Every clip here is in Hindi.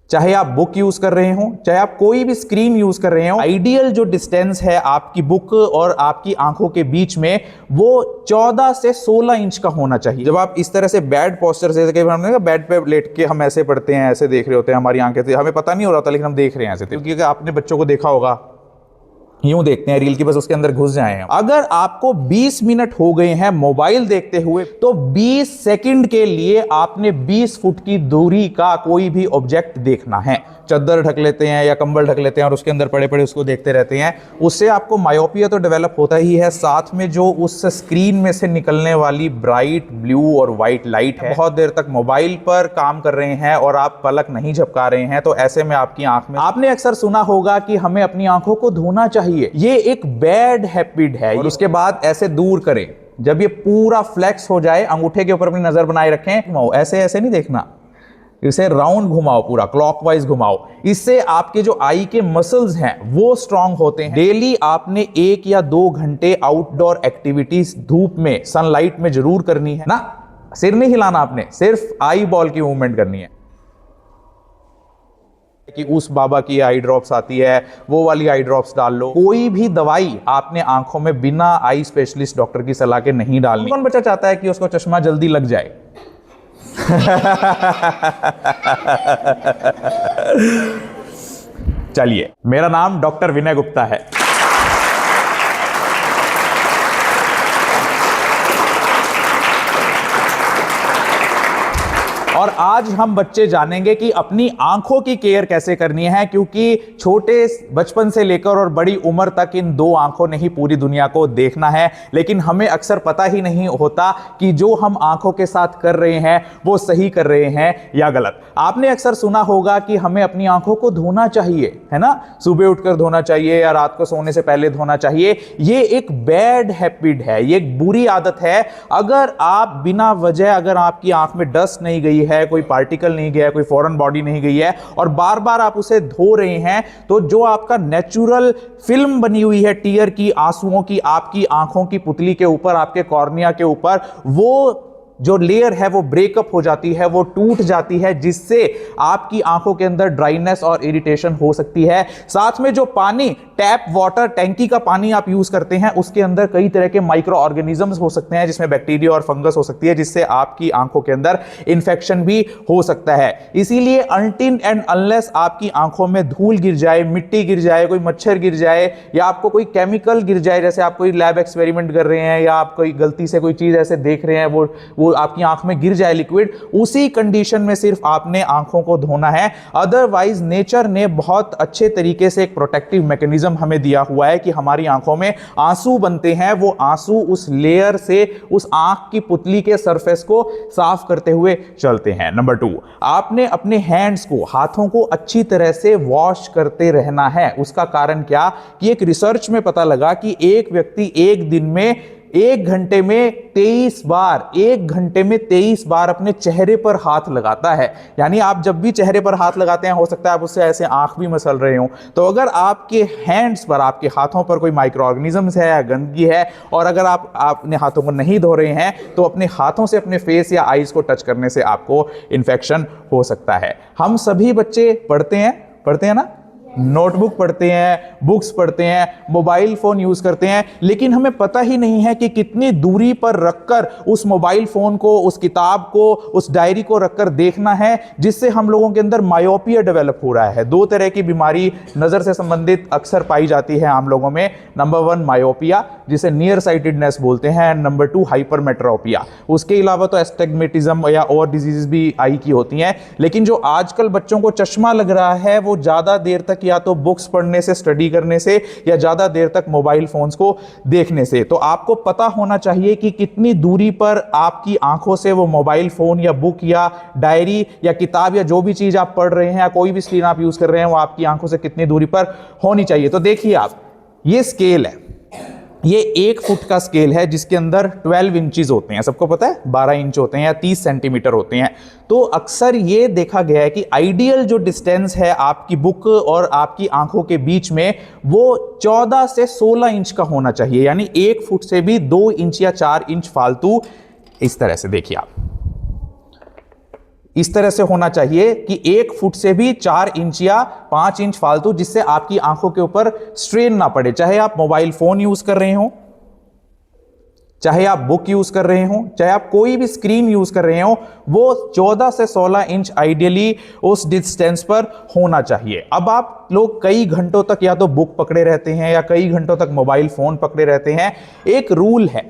चाहे आप बुक यूज कर रहे हो, चाहे आप कोई भी स्क्रीन यूज कर रहे हो, आइडियल जो डिस्टेंस है आपकी बुक और आपकी आंखों के बीच में वो 14 से 16 इंच का होना चाहिए। जब आप इस तरह से बैड पोस्चर से, हमने बेड पे लेट के हम ऐसे पढ़ते हैं, ऐसे देख रहे होते हैं, हमारी आंखें हमें पता नहीं हो रहा था लेकिन हम देख रहे हैं ऐसे, क्योंकि आपने बच्चों को देखा होगा यूं देखते हैं रील की, बस उसके अंदर घुस जाए हैं। अगर आपको 20 मिनट हो गए हैं मोबाइल देखते हुए तो 20 सेकंड के लिए आपने 20 फुट की दूरी का कोई भी ऑब्जेक्ट देखना है। चद्दर ढक लेते हैं या कंबल ढक लेते हैं और उसके अंदर पड़े पड़े उसको देखते रहते हैं, उससे आपको मायोपिया तो डेवलप होता ही है, साथ में जो उस स्क्रीन में से निकलने वाली ब्राइट ब्लू और व्हाइट लाइट है, बहुत देर तक मोबाइल पर काम कर रहे हैं और आप पलक नहीं झपका रहे हैं, तो ऐसे में आपकी आंख में, आपने अक्सर सुना होगा कि हमें अपनी आंखों को धोना चाहिए, ये एक बैड हैबिट है। और उसके बाद ऐसे दूर करें, जब ये पूरा फ्लेक्स हो जाए अंगूठे के ऊपर अपनी नजर बनाए रखें, ऐसे ऐसे नहीं देखना, इसे राउंड घुमाओ, पूरा क्लॉकवाइज घुमाओ, इससे आपके जो आई के मसल्स हैं वो स्ट्रांग होते हैं। डेली आपने 1 या 2 घंटे आउटडोर एक्टिविटीज धूप में सनलाइट में जरूर करनी है ना, सिर नहीं हिलाना आपने, सिर्फ आई बॉल की मूवमेंट करनी है। कि उस बाबा की आई ड्रॉप्स आती है, वो वाली आई ड्रॉप्स डाल लो, कोई भी दवाई आपने आंखों में बिना आई स्पेशलिस्ट डॉक्टर की सलाह के नहीं डालनी। कौन बच्चा चाहता है कि उसको चश्मा जल्दी लग जाए? चलिए, मेरा नाम डॉक्टर विनय गुप्ता है। और आज हम बच्चे जानेंगे कि अपनी आंखों की केयर कैसे करनी है, क्योंकि छोटे बचपन से लेकर और बड़ी उम्र तक इन 2 आंखों ने ही पूरी दुनिया को देखना है, लेकिन हमें अक्सर पता ही नहीं होता कि जो हम आंखों के साथ कर रहे हैं वो सही कर रहे हैं या गलत। आपने अक्सर सुना होगा कि हमें अपनी आंखों को धोना चाहिए, है ना, सुबह उठकर धोना चाहिए या रात को सोने से पहले धोना चाहिए। ये एक बैड हैबिट है, ये एक बुरी आदत है। अगर आप बिना वजह, अगर आपकी आंख में डस्ट नहीं गई है, कोई पार्टिकल नहीं गया है, कोई फॉरेन बॉडी नहीं गई है और बार बार आप उसे धो रहे हैं, तो जो आपका नेचुरल फिल्म बनी हुई है टीयर की, आंसुओं की, आपकी आंखों की पुतली के ऊपर, आपके कॉर्निया के ऊपर, वो जो लेयर है वो ब्रेकअप हो जाती है, वो टूट जाती है, जिससे आपकी आंखों के अंदर ड्राइनेस और इरिटेशन हो सकती है। साथ में जो पानी, टैप वाटर, टैंकी का पानी आप यूज करते हैं, उसके अंदर कई तरह के माइक्रो ऑर्गेनिजम्स हो सकते हैं, जिसमें बैक्टीरिया और फंगस हो सकती है, जिससे आपकी आंखों के अंदर इंफेक्शन भी हो सकता है। इसीलिए अनटिल एंड अनलेस आपकी आंखों में धूल गिर जाए, मिट्टी गिर जाए, कोई मच्छर गिर जाए या आपको कोई केमिकल गिर जाए, जैसे आप कोई लैब एक्सपेरिमेंट कर रहे हैं या आप कोई गलती से कोई चीज ऐसे देख रहे हैं, वो आपकी आंख में गिर जाए लिक्विड, उसी कंडीशन में सिर्फ आपने आंखों को धोना है। अदरवाइज नेचर ने बहुत अच्छे तरीके से एक प्रोटेक्टिव मैकेनिज्म हमें दिया हुआ है कि हमारी आंखों में आंसू बनते हैं, वो आंसू उस लेयर से उस आंख की पुतली के सरफेस को साफ करते हुए चलते हैं। नंबर 2, आपने अपने हैंड्स को, हाथों को अच्छी तरह से वॉश करते रहना है। उसका कारण क्या कि एक रिसर्च में पता लगा कि एक व्यक्ति एक दिन में 1 घंटे में 23 बार अपने चेहरे पर हाथ लगाता है। यानी आप जब भी चेहरे पर हाथ लगाते हैं, हो सकता है आप उससे ऐसे आंख भी मसल रहे हो, तो अगर आपके हैंड्स पर, आपके हाथों पर कोई माइक्रो ऑर्गेनिजम्स है या गंदगी है और अगर आप अपने हाथों को नहीं धो रहे हैं, तो अपने हाथों से अपने फेस या आईज को टच करने से आपको इंफेक्शन हो सकता है। हम सभी बच्चे पढ़ते हैं ना, नोटबुक पढ़ते हैं, बुक्स पढ़ते हैं, मोबाइल फोन यूज करते हैं, लेकिन हमें पता ही नहीं है कि कितनी दूरी पर रखकर उस मोबाइल फोन को, उस किताब को, उस डायरी को रखकर देखना है, जिससे हम लोगों के अंदर मायोपिया डेवलप हो रहा है। 2 तरह की बीमारी नजर से संबंधित अक्सर पाई जाती है आम लोगों में। नंबर 1 मायोपिया, जिसे नियर साइटेडनेस बोलते हैं, नंबर 2 हाइपरमेट्रोपिया। उसके अलावा तो एस्टिग्मेटिज्म या और डिजीज भी आई की होती हैं, लेकिन जो आजकल बच्चों को चश्मा लग रहा है वो ज्यादा देर तक या तो बुक्स पढ़ने से, स्टडी करने से, या ज्यादा देर तक मोबाइल फोन्स को देखने से। तो आपको पता होना चाहिए कि कितनी दूरी पर आपकी आंखों से वो मोबाइल फोन या बुक या डायरी या किताब या जो भी चीज आप पढ़ रहे हैं या कोई भी स्क्रीन आप यूज कर रहे हैं, वो आपकी आंखों से कितनी दूरी पर होनी चाहिए। तो देखिए आप, ये स्केल है, ये 1 फुट का स्केल है जिसके अंदर 12 इंचेस होते हैं। सबको पता है 12 इंच होते हैं या 30 सेंटीमीटर होते हैं। तो अक्सर ये देखा गया है कि आइडियल जो डिस्टेंस है आपकी बुक और आपकी आंखों के बीच में, वो 14 से 16 इंच का होना चाहिए। यानी 1 फुट से भी 2 इंच या 4 इंच फालतू। इस तरह से देखिए आप, इस तरह से होना चाहिए कि 1 फुट से भी 4 इंच या 5 इंच फालतू, जिससे आपकी आंखों के ऊपर स्ट्रेन ना पड़े। चाहे आप मोबाइल फोन यूज कर रहे हो, चाहे आप बुक यूज कर रहे हो, चाहे आप कोई भी स्क्रीन यूज कर रहे हो, वो 14 से 16 इंच आइडियली उस डिस्टेंस पर होना चाहिए। अब आप लोग कई घंटों तक या तो बुक पकड़े रहते हैं या कई घंटों तक मोबाइल फोन पकड़े रहते हैं। एक रूल है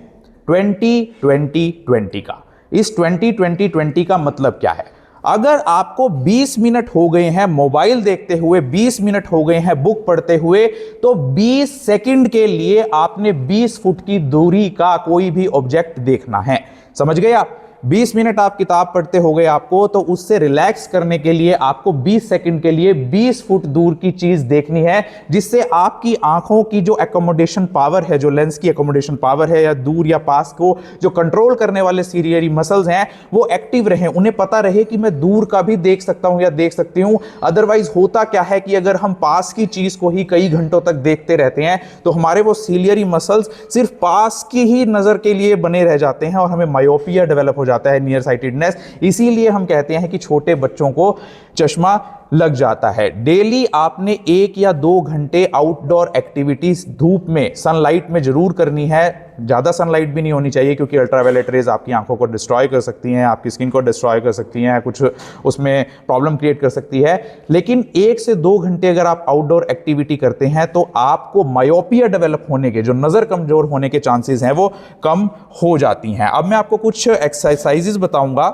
20-20-20 का। इस 20-20-20 का मतलब क्या है? अगर आपको 20 मिनट हो गए हैं मोबाइल देखते हुए, 20 मिनट हो गए हैं बुक पढ़ते हुए, तो 20 सेकंड के लिए आपने 20 फुट की दूरी का कोई भी ऑब्जेक्ट देखना है। समझ गए आप? 20 मिनट आप किताब पढ़ते हो गए आपको, तो उससे रिलैक्स करने के लिए आपको 20 सेकंड के लिए 20 फुट दूर की चीज देखनी है, जिससे आपकी आंखों की जो एकोमोडेशन पावर है, जो लेंस की एकोमोडेशन पावर है, या दूर या पास को जो कंट्रोल करने वाले सीरियरी मसल्स हैं, वो एक्टिव रहे। उन्हें पता रहे कि मैं दूर का भी देख सकता हूं या देख सकती हूं। अदरवाइज होता क्या है कि अगर हम पास की चीज को ही कई घंटों तक देखते रहते हैं, तो हमारे वो सीलियरी मसल्स सिर्फ पास की ही नजर के लिए बने रह जाते हैं और हमें मायोपिया डेवलप हो जाता है, नियर साइटेडनेस। इसीलिए हम कहते हैं कि छोटे बच्चों को चश्मा लग जाता है। डेली आपने 1 या 2 घंटे आउटडोर एक्टिविटीज धूप में, सनलाइट में जरूर करनी है। ज्यादा सनलाइट भी नहीं होनी चाहिए, क्योंकि अल्ट्रावायलेट रेज आपकी आंखों को डिस्ट्रॉय कर सकती हैं, आपकी स्किन को डिस्ट्रॉय कर सकती हैं, कुछ उसमें प्रॉब्लम क्रिएट कर सकती है। लेकिन 1 से 2 घंटे अगर आप आउटडोर एक्टिविटी करते हैं, तो आपको मायोपिया डेवलप होने के, जो नजर कमजोर होने के चांसेस हैं, वो कम हो जाती हैं। अब मैं आपको कुछ एक्सरसाइजेस बताऊंगा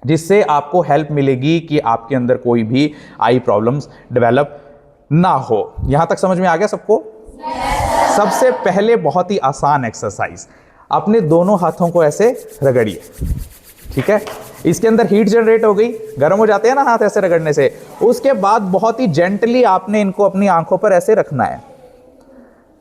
जिससे आपको हेल्प मिलेगी कि आपके अंदर कोई भी आई प्रॉब्लम्स डेवलप ना हो। यहां तक समझ में आ गया सबको? सबसे पहले बहुत ही आसान एक्सरसाइज, अपने दोनों हाथों को ऐसे रगड़िए। ठीक है? इसके अंदर हीट जनरेट हो गई, गर्म हो जाते हैं ना हाथ ऐसे रगड़ने से। उसके बाद बहुत ही जेंटली आपने इनको अपनी आंखों पर ऐसे रखना है,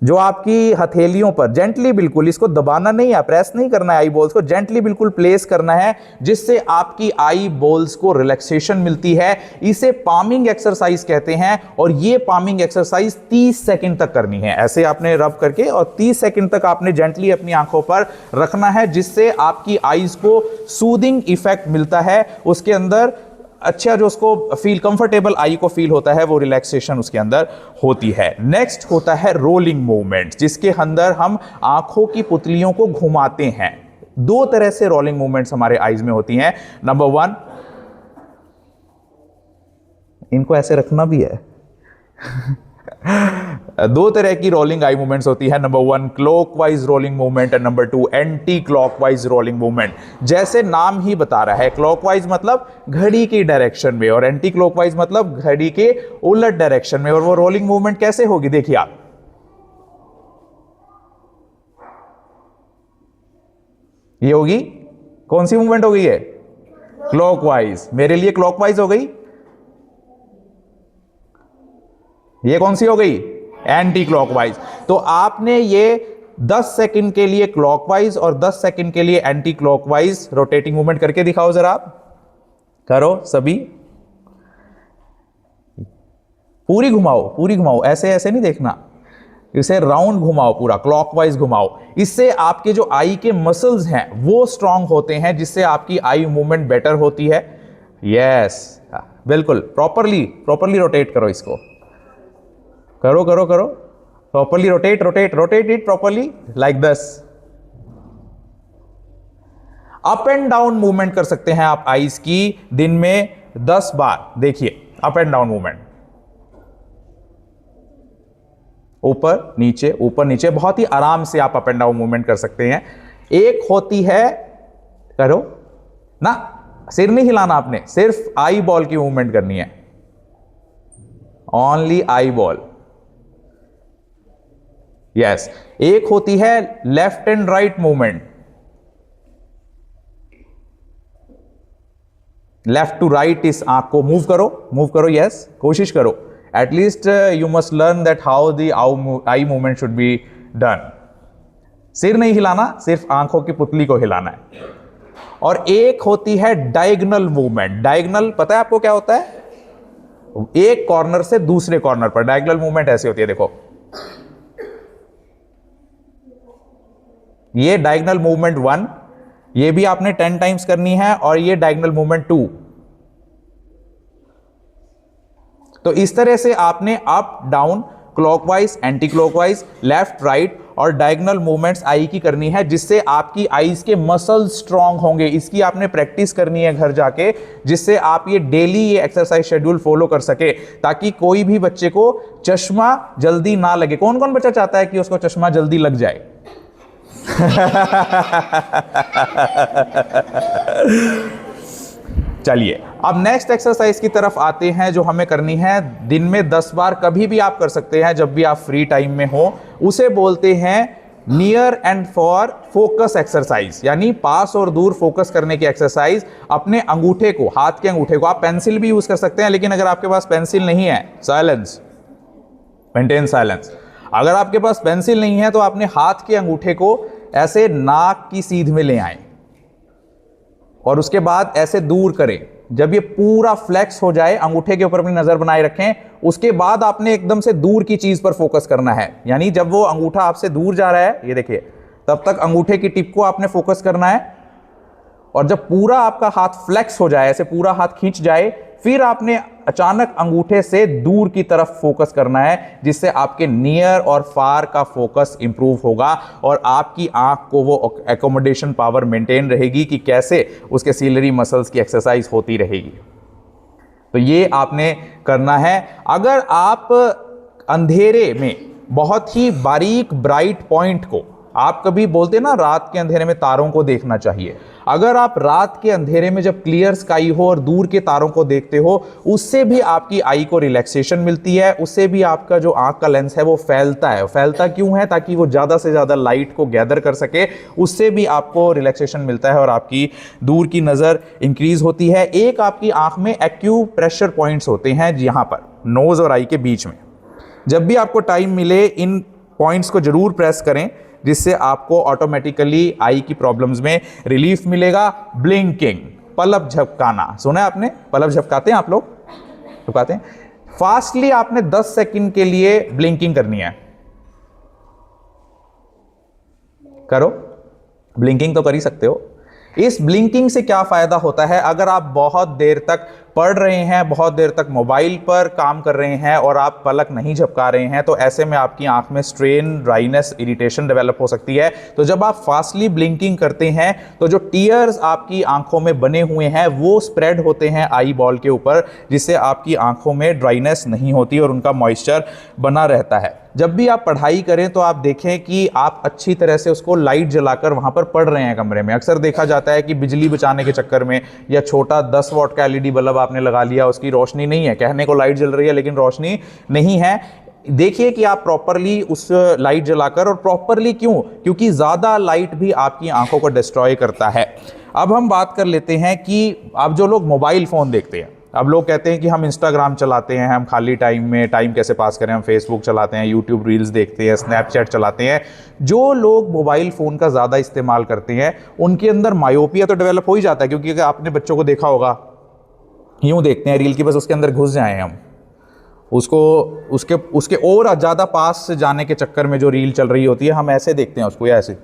जो आपकी हथेलियों पर, जेंटली बिल्कुल, इसको दबाना नहीं है, प्रेस नहीं करना है, आई बॉल्स को जेंटली बिल्कुल प्लेस करना है, जिससे आपकी आई बॉल्स को रिलैक्सेशन मिलती है। इसे पामिंग एक्सरसाइज कहते हैं, और ये पामिंग एक्सरसाइज 30 सेकंड तक करनी है। ऐसे आपने रब करके और 30 सेकंड तक आपने जेंटली अपनी आंखों पर रखना है, जिससे आपकी आईज को सूदिंग इफेक्ट मिलता है। उसके अंदर अच्छा जो उसको फील कंफर्टेबल आई को फील होता है, वो रिलैक्सेशन उसके अंदर होती है। नेक्स्ट होता है रोलिंग मूवमेंट, जिसके अंदर हम आंखों की पुतलियों को घुमाते हैं। 2 तरह से रोलिंग मूवमेंट्स हमारे आईज में होती हैं। नंबर 1, इनको ऐसे रखना भी है। 2 तरह की रोलिंग आई मूवमेंट्स होती है। Number 1 clockwise rolling movement and number 2 anti clockwise rolling movement. जैसे नाम ही बता रहा है, क्लॉकवाइज मतलब घड़ी की डायरेक्शन में, और एंटी क्लॉकवाइज मतलब घड़ी के उलट डायरेक्शन में। और वो रोलिंग मूवमेंट कैसे होगी, देखिए आप, ये होगी, कौन सी मूवमेंट हो गई है? क्लॉकवाइज। मेरे लिए क्लॉकवाइज हो गई, ये कौन सी हो गई? Anti clockwise. तो आपने ये 10 सेकंड के लिए क्लॉकवाइज और 10 सेकंड के लिए एंटी क्लॉकवाइज रोटेटिंग मूवमेंट करके दिखाओ जरा आप। करो सभी, पूरी घुमाओ, पूरी घुमाओ, ऐसे ऐसे नहीं देखना, इसे राउंड घुमाओ, पूरा क्लॉकवाइज घुमाओ। इससे आपके जो आई के मसल्स हैं वो स्ट्रांग होते हैं, जिससे आपकी आई मूवमेंट बेटर होती है। यस, बिल्कुल प्रॉपरली रोटेट करो इसको, करो करो करो, properly rotate it properly, like this. Up and down movement कर सकते हैं आप आईज की दिन में 10 बार। देखिए अप एंड डाउन मूवमेंट, ऊपर नीचे, बहुत ही आराम से आप अप एंड डाउन मूवमेंट कर सकते हैं। एक होती है, करो ना, सिर नहीं हिलाना आपने, सिर्फ आई बॉल की मूवमेंट करनी है, ओनली आई बॉल। यस। एक होती है left and right movement, left to right, इस आंख को मूव करो, यस, कोशिश करो। At least you must learn that how the eye movement should be done. सिर नहीं हिलाना, सिर्फ आंखों की पुतली को हिलाना है। और एक होती है डायगोनल मूवमेंट। डायगोनल पता है आपको क्या होता है? एक कॉर्नर से दूसरे कॉर्नर पर डायगोनल मूवमेंट ऐसी होती है, देखो ये डायगोनल मूवमेंट 1, ये भी आपने 10 टाइम्स करनी है, और ये डायगोनल मूवमेंट 2, तो इस तरह से आपने up down, clockwise, anti clockwise, left right और डायगोनल मूवमेंट्स आई की करनी है, जिससे आपकी आईज के मसल स्ट्रांग होंगे। इसकी आपने प्रैक्टिस करनी है घर जाके, जिससे आप ये डेली ये एक्सरसाइज शेड्यूल फॉलो कर सके, ताकि कोई भी बच्चे को चश्मा जल्दी ना लगे। कौन कौन बच्चा चाहता है कि उसको चश्मा जल्दी लग जाए? चलिए अब नेक्स्ट एक्सरसाइज की तरफ आते हैं, जो हमें करनी है दिन में 10 बार, कभी भी आप कर सकते हैं जब भी आप फ्री टाइम में हो। उसे बोलते हैं near and for focus exercise, यानी पास और दूर फोकस करने की एक्सरसाइज। अपने अंगूठे को, हाथ के अंगूठे को, आप पेंसिल भी यूज कर सकते हैं, लेकिन अगर आपके पास पेंसिल नहीं है, साइलेंस, मेंटेन साइलेंस। अगर आपके पास पेंसिल नहीं है तो आपने हाथ के अंगूठे को ऐसे नाक की सीध में ले आए और उसके बाद ऐसे दूर करें। जब ये पूरा फ्लेक्स हो जाए, अंगूठे के ऊपर अपनी नजर बनाए रखें, उसके बाद आपने एकदम से दूर की चीज पर फोकस करना है। यानी जब वो अंगूठा आपसे दूर जा रहा है, ये देखिए, तब तक अंगूठे की टिप को आपने फोकस करना है, और जब पूरा आपका हाथ फ्लेक्स हो जाए, ऐसे पूरा हाथ खींच जाए, फिर आपने अचानक अंगूठे से दूर की तरफ फोकस करना है, जिससे आपके नियर और फार का फोकस इंप्रूव होगा और आपकी आंख को वो एकोमोडेशन पावर मेंटेन रहेगी कि कैसे उसके सीलरी मसल्स की एक्सरसाइज होती रहेगी। तो ये आपने करना है। अगर आप अंधेरे में बहुत ही बारीक ब्राइट पॉइंट को, आप कभी बोलते ना रात के अंधेरे में तारों को देखना चाहिए, अगर आप रात के अंधेरे में जब क्लियर स्काई हो और दूर के तारों को देखते हो, उससे भी आपकी आई को रिलैक्सेशन मिलती है, उससे भी आपका जो आंख का लेंस है वो फैलता है। फैलता क्यों है? ताकि वो ज़्यादा से ज़्यादा लाइट को गैदर कर सके, उससे भी आपको रिलैक्सेशन मिलता है और आपकी दूर की नज़र इंक्रीज होती है। एक आपकी आंख में एक्यू प्रेशर पॉइंट्स होते हैं यहाँ पर नोज़ और आई के बीच में। जब भी आपको टाइम मिले इन पॉइंट्स को जरूर प्रेस करें, जिससे आपको ऑटोमेटिकली आई की प्रॉब्लम्स में रिलीफ मिलेगा। ब्लिंकिंग, पलक झपकाना, सुना है आपने? पलक झपकाते हैं आप लोग? झपकाते हैं। फास्टली आपने 10 सेकंड के लिए ब्लिंकिंग करनी है। करो, ब्लिंकिंग तो कर ही सकते हो। इस ब्लिंकिंग से क्या फायदा होता है? अगर आप बहुत देर तक पढ़ रहे हैं, बहुत देर तक मोबाइल पर काम कर रहे हैं और आप पलक नहीं झपका रहे हैं, तो ऐसे में आपकी आंख में स्ट्रेन, ड्राइनेस, इरिटेशन डेवलप हो सकती है। तो जब आप फास्टली ब्लिंकिंग करते हैं तो जो टीयर्स आपकी आंखों में बने हुए हैं वो स्प्रेड होते हैं आई बॉल के ऊपर, जिससे आपकी आंखों में ड्राइनेस नहीं होती और उनका मॉइस्चर बना रहता है। जब भी आप पढ़ाई करें तो आप देखें कि आप अच्छी तरह से उसको लाइट जलाकर वहां पर पढ़ रहे हैं कमरे में। अक्सर देखा जाता है कि बिजली बचाने के चक्कर में या छोटा 10 वॉट का एलईडी बल्ब आपने लगा लिया, उसकी रोशनी नहीं है, कहने को लाइट जल रही है लेकिन रोशनी नहीं है। देखिए कि आप प्रॉपरली उस लाइट जलाकर, और प्रॉपरली क्यों? क्योंकि ज़्यादा लाइट भी आपकी आंखों को डिस्ट्रॉय करता है। अब हम बात कर लेते हैं कि आप जो लोग मोबाइल फ़ोन देखते हैं, अब लोग कहते हैं कि हम इंस्टाग्राम चलाते हैं, हम खाली टाइम में टाइम कैसे पास करें, हम फेसबुक चलाते हैं, यूट्यूब रील्स देखते हैं, स्नैपचैट चलाते हैं। जो लोग मोबाइल फ़ोन का ज़्यादा इस्तेमाल करते हैं उनके अंदर मायोपिया तो डेवलप हो ही जाता है, क्योंकि अगर आपने बच्चों को देखा होगा, यूँ देखते हैं रील की, बस उसके अंदर घुस जाएं हम, उसको उसके और ज़्यादा पास से जाने के चक्कर में जो रील चल रही होती है, हम ऐसे देखते हैं उसको, या ऐसे,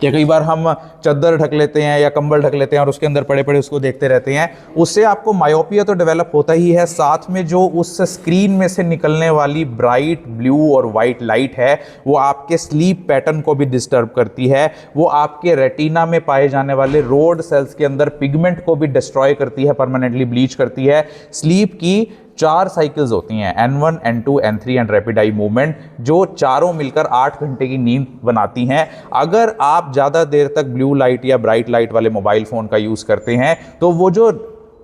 या कई बार हम चादर ढक लेते हैं या कंबल ढक लेते हैं और उसके अंदर पड़े पड़े उसको देखते रहते हैं। उससे आपको मायोपिया तो डेवलप होता ही है, साथ में जो उस स्क्रीन में से निकलने वाली ब्राइट ब्लू और वाइट लाइट है वो आपके स्लीप पैटर्न को भी डिस्टर्ब करती है। वो आपके रेटिना में पाए जाने वाले रोड सेल्स के अंदर पिगमेंट को भी डिस्ट्रॉय करती है, परमानेंटली ब्लीच करती है। स्लीप की 4 साइकिल्स होती हैं, N1, N2, N3 and rapid eye movement, जो चारों मिलकर 8 घंटे की नींद बनाती हैं। अगर आप ज़्यादा देर तक ब्लू लाइट या ब्राइट लाइट वाले मोबाइल फ़ोन का यूज़ करते हैं तो वो जो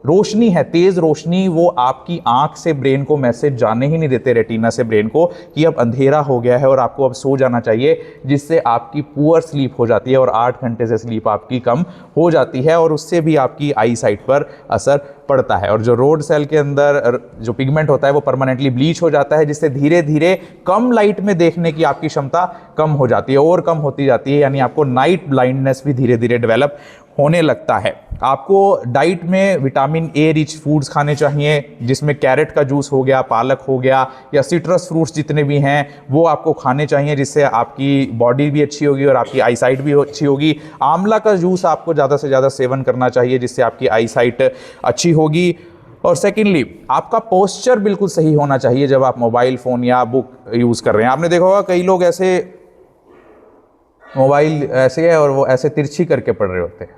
रोशनी है, तेज़ रोशनी, वो आपकी आंख से ब्रेन को मैसेज जाने ही नहीं देते, रेटिना से ब्रेन को, कि अब अंधेरा हो गया है और आपको अब सो जाना चाहिए, जिससे आपकी पुअर स्लीप हो जाती है और 8 घंटे से स्लीप आपकी कम हो जाती है और उससे भी आपकी आई साइट पर असर पड़ता है। और जो रोड सेल के अंदर जो पिगमेंट होता है वो परमानेंटली ब्लीच हो जाता है, जिससे धीरे धीरे कम लाइट में देखने की आपकी क्षमता कम हो जाती है और कम होती जाती है, यानी आपको नाइट ब्लाइंडनेस भी धीरे धीरे डेवलप होने लगता है। आपको डाइट में विटामिन ए रिच फूड्स खाने चाहिए, जिसमें कैरेट का जूस हो गया, पालक हो गया, या सिट्रस फ्रूट्स जितने भी हैं वो आपको खाने चाहिए, जिससे आपकी बॉडी भी अच्छी होगी और आपकी आई साइट भी अच्छी होगी। आंवला का जूस आपको ज़्यादा से ज़्यादा सेवन करना चाहिए, जिससे आपकी आई साइट अच्छी होगी। और सेकेंडली आपका पोस्चर बिल्कुल सही होना चाहिए जब आप मोबाइल फ़ोन या बुक यूज़ कर रहे हैं। आपने देखा होगा कई लोग ऐसे मोबाइल ऐसे है और वो ऐसे तिरछी करके पढ़ रहे होते हैं।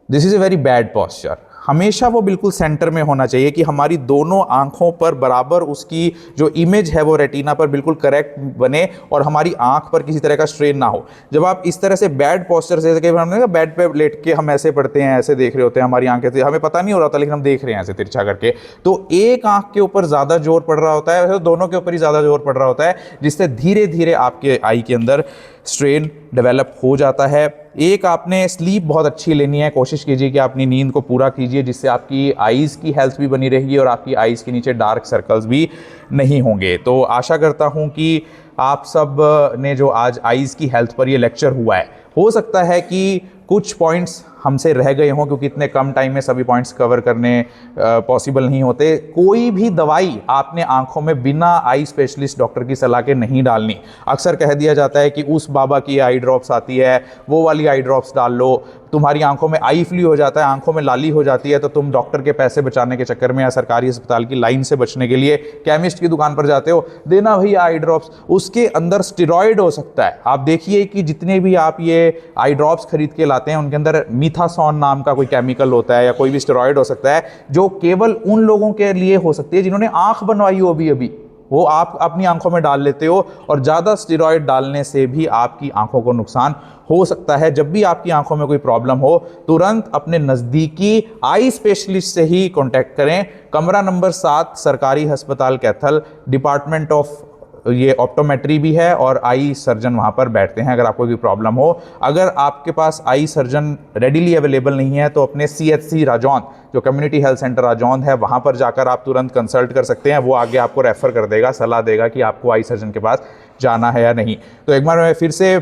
This is a very bad posture. हमेशा वो बिल्कुल सेंटर में होना चाहिए कि हमारी दोनों आंखों पर बराबर उसकी जो इमेज है वो रेटिना पर बिल्कुल करेक्ट बने और हमारी आंख पर किसी तरह का स्ट्रेन ना हो। जब आप इस तरह से बैड पोस्चर से, हमने कहा बेड पे लेट के हम ऐसे पढ़ते हैं, ऐसे देख रहे होते हैं, हमारी आंखें से हमें पता नहीं हो रहा होता लेकिन हम देख रहे हैं ऐसे तिरछा करके, तो एक आंख के ऊपर ज़्यादा जोर पड़ रहा होता है, दोनों के ऊपर ही ज़्यादा जोर पड़ रहा होता है, जिससे धीरे धीरे आपके आई के अंदर स्ट्रेन डेवलप हो जाता है। एक आपने स्लीप बहुत अच्छी लेनी है, कोशिश कीजिए कि अपनी नींद को पूरा कीजिए, जिससे आपकी आईज़ की हेल्थ भी बनी रहेगी और आपकी आईज़ के नीचे डार्क सर्कल्स भी नहीं होंगे। तो आशा करता हूं कि आप सब ने जो आज आईज़ की हेल्थ पर ये लेक्चर हुआ है, हो सकता है कि कुछ पॉइंट्स हमसे रह गए हों, क्योंकि इतने कम टाइम में सभी पॉइंट्स कवर करने पॉसिबल नहीं होते। कोई भी दवाई आपने आंखों में बिना आई स्पेशलिस्ट डॉक्टर की सलाह के नहीं डालनी। अक्सर कह दिया जाता है कि उस बाबा की आई ड्रॉप्स आती है, वो वाली आई ड्रॉप्स डाल लो, तुम्हारी आंखों में आई फ्लू हो जाता है, आंखों में लाली हो जाती है, तो तुम डॉक्टर के पैसे बचाने के चक्कर में या सरकारी अस्पताल की लाइन से बचने के लिए केमिस्ट की दुकान पर जाते हो, देना भैया आई ड्रॉप्स। उसके अंदर स्टेरॉयड हो सकता है। आप देखिए कि जितने भी आप ये आई ड्रॉप्स खरीद के लाते हैं उनके अंदर मीथासोन नाम का कोई केमिकल होता है या कोई भी स्टेरॉयड हो सकता है, जो केवल उन लोगों के लिए हो सकती है जिन्होंने आंख बनवाई हो अभी, वो आप अपनी आंखों में डाल लेते हो, और ज़्यादा स्टेरॉयड डालने से भी आपकी आंखों को नुकसान हो सकता है। जब भी आपकी आंखों में कोई प्रॉब्लम हो, तुरंत अपने नज़दीकी आई स्पेशलिस्ट से ही कांटेक्ट करें। कमरा नंबर 7 सरकारी अस्पताल कैथल, डिपार्टमेंट ऑफ ये ऑप्टोमेट्री भी है और आई सर्जन वहाँ पर बैठते हैं अगर आपको कोई प्रॉब्लम हो। अगर आपके पास आई सर्जन रेडीली अवेलेबल नहीं है तो अपने CHC राजौंद, जो कम्युनिटी हेल्थ सेंटर राजौंद है, वहाँ पर जाकर आप तुरंत कंसल्ट कर सकते हैं। वो आगे आपको रेफ़र कर देगा, सलाह देगा कि आपको आई सर्जन के पास जाना है या नहीं। तो एक बार मैं फिर से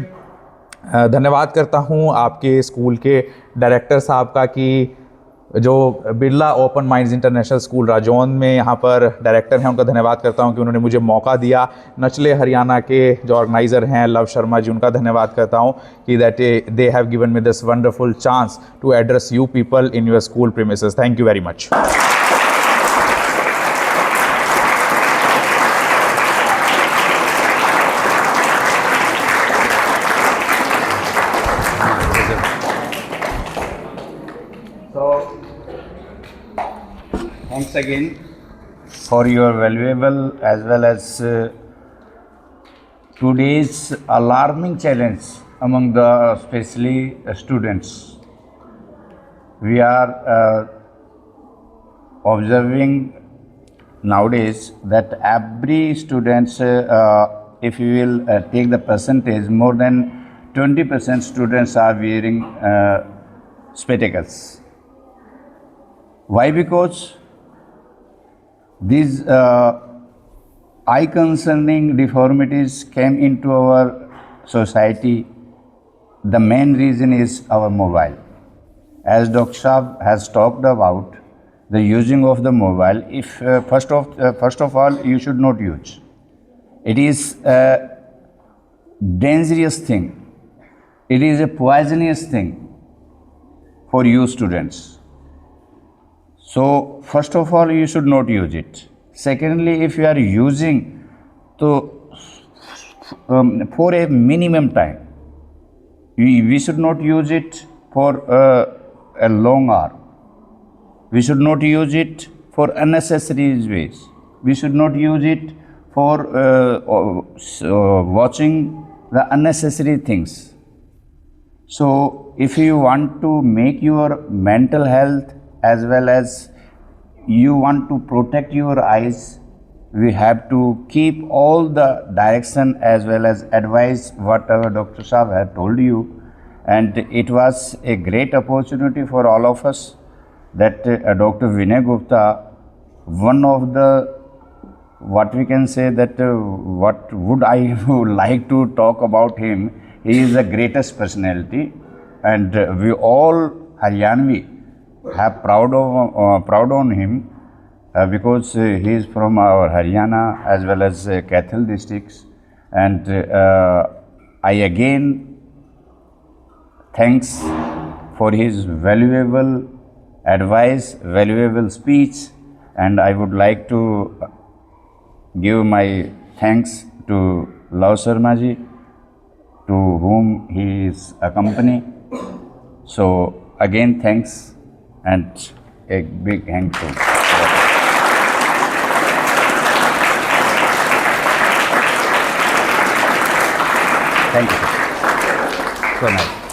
धन्यवाद करता हूँ आपके स्कूल के डायरेक्टर साहब का, कि जो Birla open minds international school Rajound में यहाँ पर डायरेक्टर हैं, उनका धन्यवाद करता हूँ कि उन्होंने मुझे मौका दिया। नचले हरियाणा के जो ऑर्गेनाइज़र हैं लव शर्मा जी, उनका धन्यवाद करता हूँ कि that they have given me this wonderful chance to address you people in your school premises. Thank you very much. Thanks again for your valuable as well as today's alarming challenge among the especially students. We are observing nowadays that every students, if you will take the percentage, more than 20% students are wearing spectacles. Why? Because these eye concerning deformities came into our society. The main reason is our mobile. As Dr. Shah has talked about the using of the mobile, if first of all you should not use. It is a dangerous thing. It is a poisonous thing for you students. So first of all you should not use it. Secondly, if you are using to for a minimum time, we should not use it for a long hour. We should not use it for unnecessary ways. We should not use it for watching the unnecessary things. So if you want to make your mental health as well as you want to protect your eyes, we have to keep all the direction as well as advice whatever Dr. Saab had told you. And it was a great opportunity for all of us that Dr. Vinay Gupta, one of the, what we can say that what would I like to talk about him, he is the greatest personality, and we all Haryanvi have proud on him because he is from our Haryana as well as Kaithal districts. And I again thanks for his valuable advice, valuable speech, and I would like to give my thanks to Law Sharma ji, to whom he is accompanied. So again, thanks and a big thank you. Thank you. So nice.